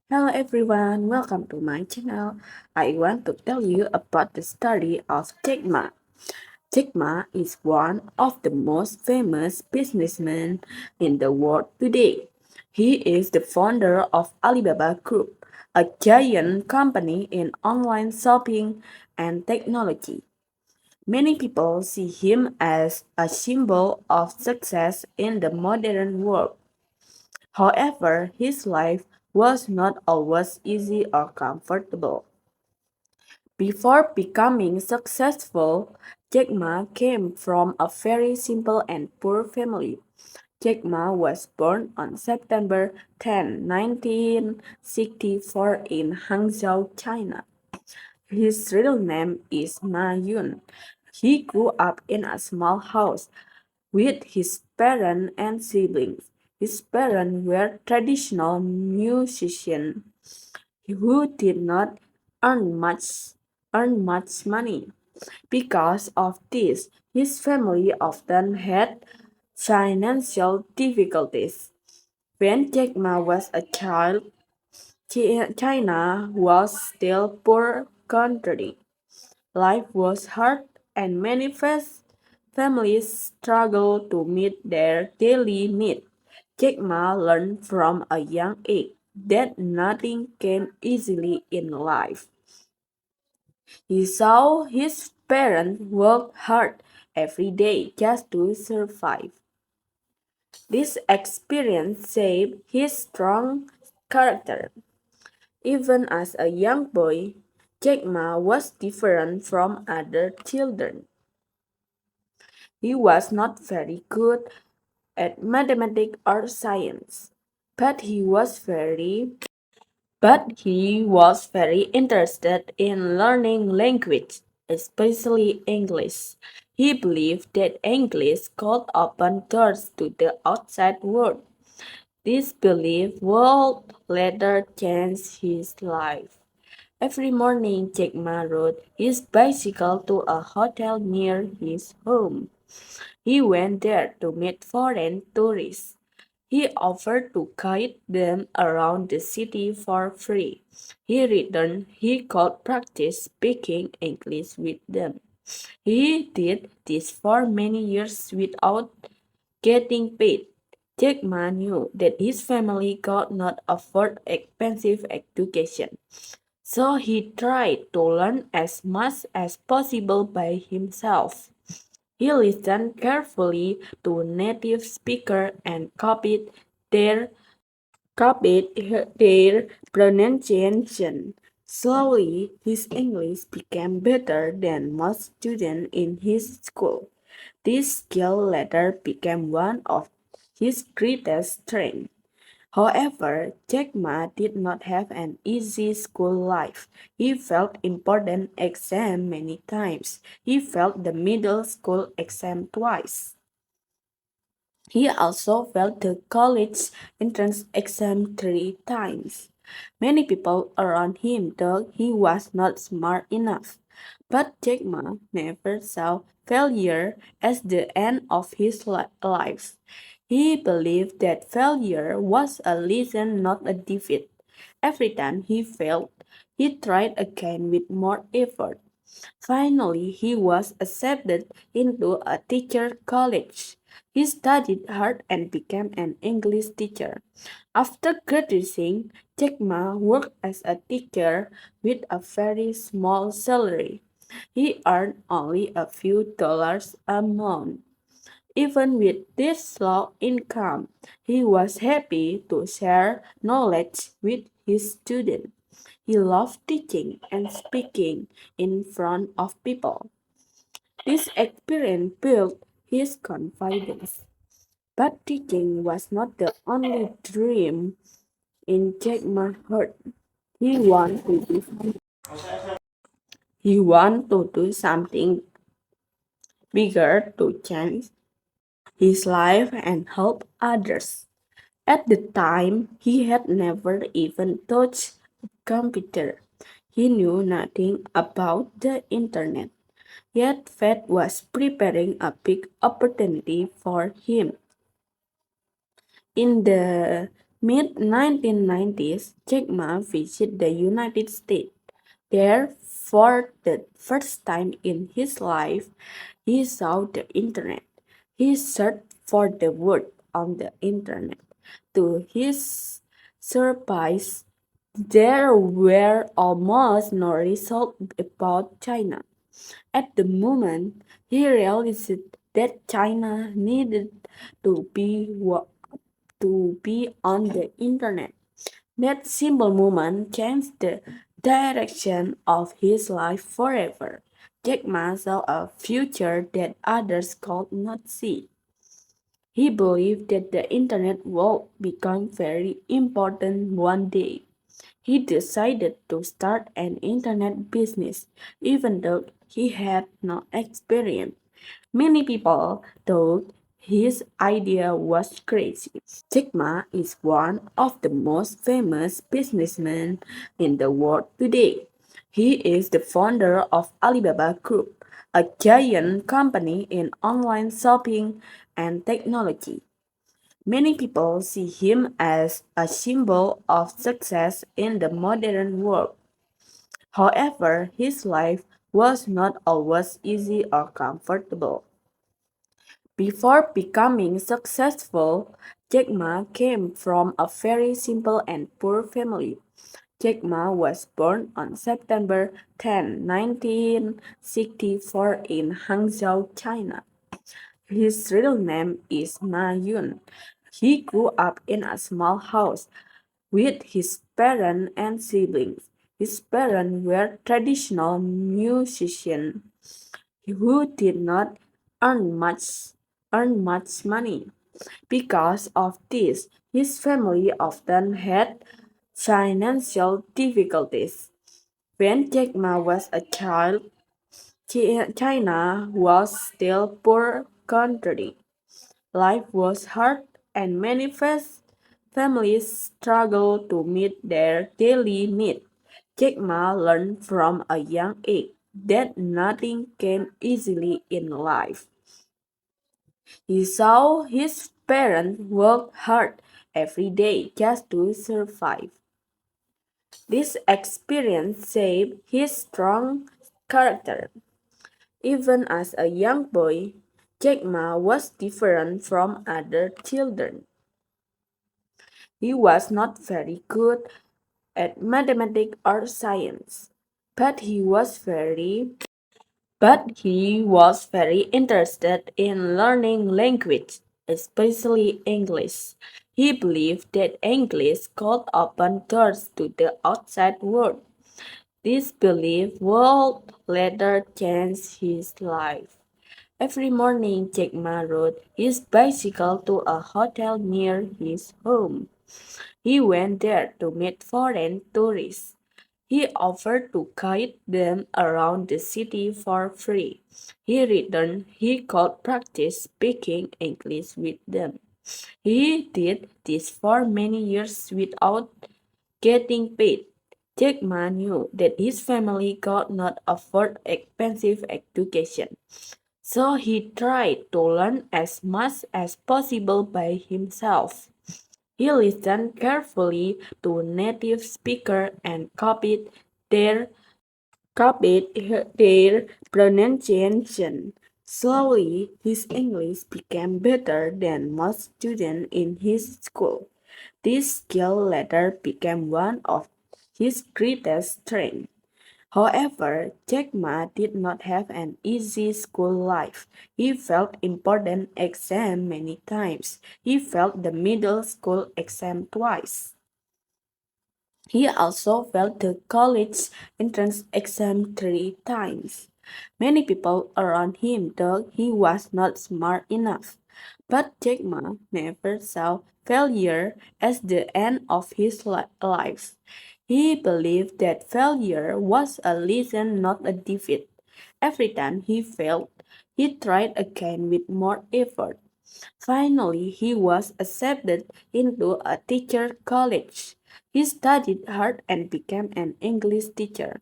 Hello everyone, welcome to my channel. I want to tell you about the story of Jack Ma. Jack Ma is one of the most famous businessmen in the world today. He is the founder of Alibaba Group, a giant company in online shopping and technology. Many people see him as a symbol of success in the modern world. However, his life was not always easy or comfortable. Before becoming successful, Jack Ma came from a very simple and poor family. Jack Ma was born on September 10, 1964 in Hangzhou, China. His real name is Ma Yun. He grew up in a small house with his parents and siblings. His parents were traditional musicians who did not earn much earn much money. Because of this, his family often had financial difficulties. When Jack Ma was a child, China was still poor country. Life was hard and many families struggled to meet their daily needs. Jack Ma learned from a young age that nothing came easily in life. He saw his parents work hard every day just to survive. This experience shaped his strong character. Even as a young boy, Jack Ma was different from other children. He was not very good at mathematics or science, but he was very interested in learning language, especially English. He believed that English could open doors to the outside world. This belief would later change his life. Every morning, Jack Ma rode his bicycle to a hotel near his home. He went there to meet foreign tourists. He offered to guide them around the city for free. He could practice speaking English with them. He did this for many years without getting paid. Jack Ma knew that his family could not afford expensive education, so he tried to learn as much as possible by himself. He listened carefully to native speakers and their pronunciation. Slowly, his English became better than most students in his school. This skill later became one of his greatest strengths. However, Jack Ma did not have an easy school life. He failed important exams many times. He failed the middle school exam twice. He also failed the college entrance exam 3 times. Many people around him thought he was not smart enough. But Jack Ma never saw failure as the end of his life. He believed that failure was a lesson, not a defeat. Every time he failed, he tried again with more effort. Finally, he was accepted into a teacher college. He studied hard and became an English teacher. After graduating, Jack Ma worked as a teacher with a very small salary. He earned only a few dollars a month. Even with this low income, he was happy to share knowledge with his students. He loved teaching and speaking in front of people. This experience built his confidence. But teaching was not the only dream in Jack Ma's heart. He wanted to do, he wanted to do something bigger to change his life and help others. At the time, he had never even touched a computer. He knew nothing about the internet. Yet fate was preparing a big opportunity for him. In the Mid-1990s, Jack Ma visited the United States. There, for the first time in his life, he saw the internet. He searched for the word on the internet. To his surprise, there were almost no results about China. At the moment, he realized that China needed to be on the internet. That simple moment changed the direction of his life forever. Jack Ma saw a future that others could not see. He believed that the internet would become very important one day. He decided to start an internet business, even though he had no experience. Many people thought his idea was crazy. Jack Ma is one of the most famous businessmen in the world today. He is the founder of Alibaba Group, a giant company in online shopping and technology. Many people see him as a symbol of success in the modern world. However, his life was not always easy or comfortable. Before becoming successful, Jack Ma came from a very simple and poor family. Jack Ma was born on September 10, 1964 in Hangzhou, China. His real name is Ma Yun. He grew up in a small house with his parents and siblings. His parents were traditional musicians who did not earn much earn much money. Because of this, his family often had financial difficulties. When Jack Ma was a child, China was still poor country. Life was hard and many families struggled to meet their daily needs. Jack Ma learned from a young age that nothing came easily in life. He saw his parents work hard every day just to survive. This experience shaped his strong character. Even as a young boy, Jack Ma was different from other children. He was not very good at mathematics or science, but he was very interested in learning language, especially English. He believed that English could open doors to the outside world. This belief would later change his life. Every morning, Jack Ma rode his bicycle to a hotel near his home. He went there to meet foreign tourists. He offered to guide them around the city for free. He returned he could practice speaking English with them. He did this for many years without getting paid. Jack Ma knew that his family could not afford expensive education, so he tried to learn as much as possible by himself. He listened carefully to native speakers and their pronunciation. Slowly, his English became better than most students in his school. This skill later became one of his greatest strengths. However, Jack Ma did not have an easy school life. He failed important exams many times. He failed the middle school exam twice. He also failed the college entrance exam 3 times. Many people around him thought he was not smart enough. But Jack Ma never saw failure as the end of his life. He believed that failure was a lesson, not a defeat. Every time he failed, he tried again with more effort. Finally, he was accepted into a teacher college. He studied hard and became an English teacher.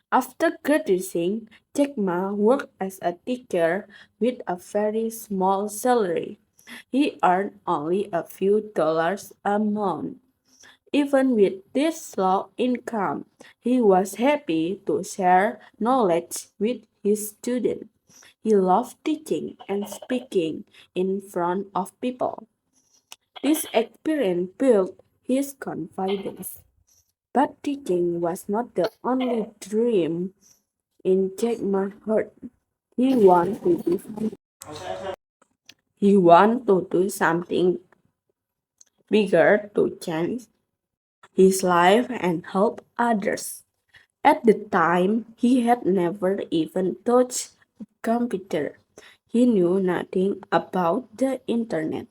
After graduating, Jack Ma worked as a teacher with a very small salary. He earned only a few dollars a month. Even with this low income, he was happy to share knowledge with his students. He loved teaching and speaking in front of people. This experience built his confidence. But teaching was not the only dream in Jack Ma's heart. He wanted to do, he wanted to do something bigger to change his life and help others. At the time, he had never even touched a computer. He knew nothing about the internet.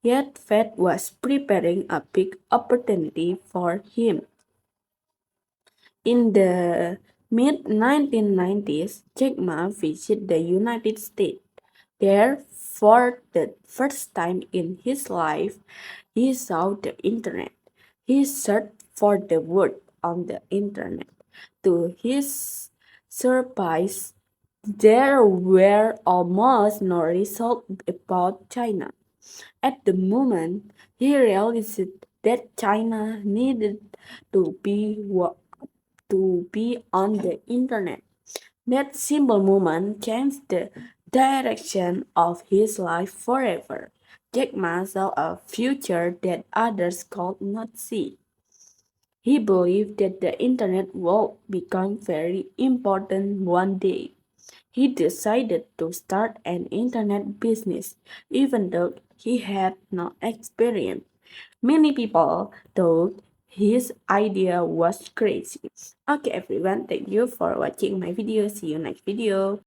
Yet fate was preparing a big opportunity for him. In the mid 1990s, Jack Ma visited the United States. There, for the first time in his life, he saw the internet. He searched for the word on the internet. To his surprise, there were almost no results about China. At the moment, he realized that China needed to be on the internet. That simple moment changed the direction of his life forever. Jack Ma saw a future that others could not see. He believed that the internet would become very important one day. He decided to start an internet business even though he had no experience. Many people thought his idea was crazy. Okay everyone, thank you for watching my video. See you next video.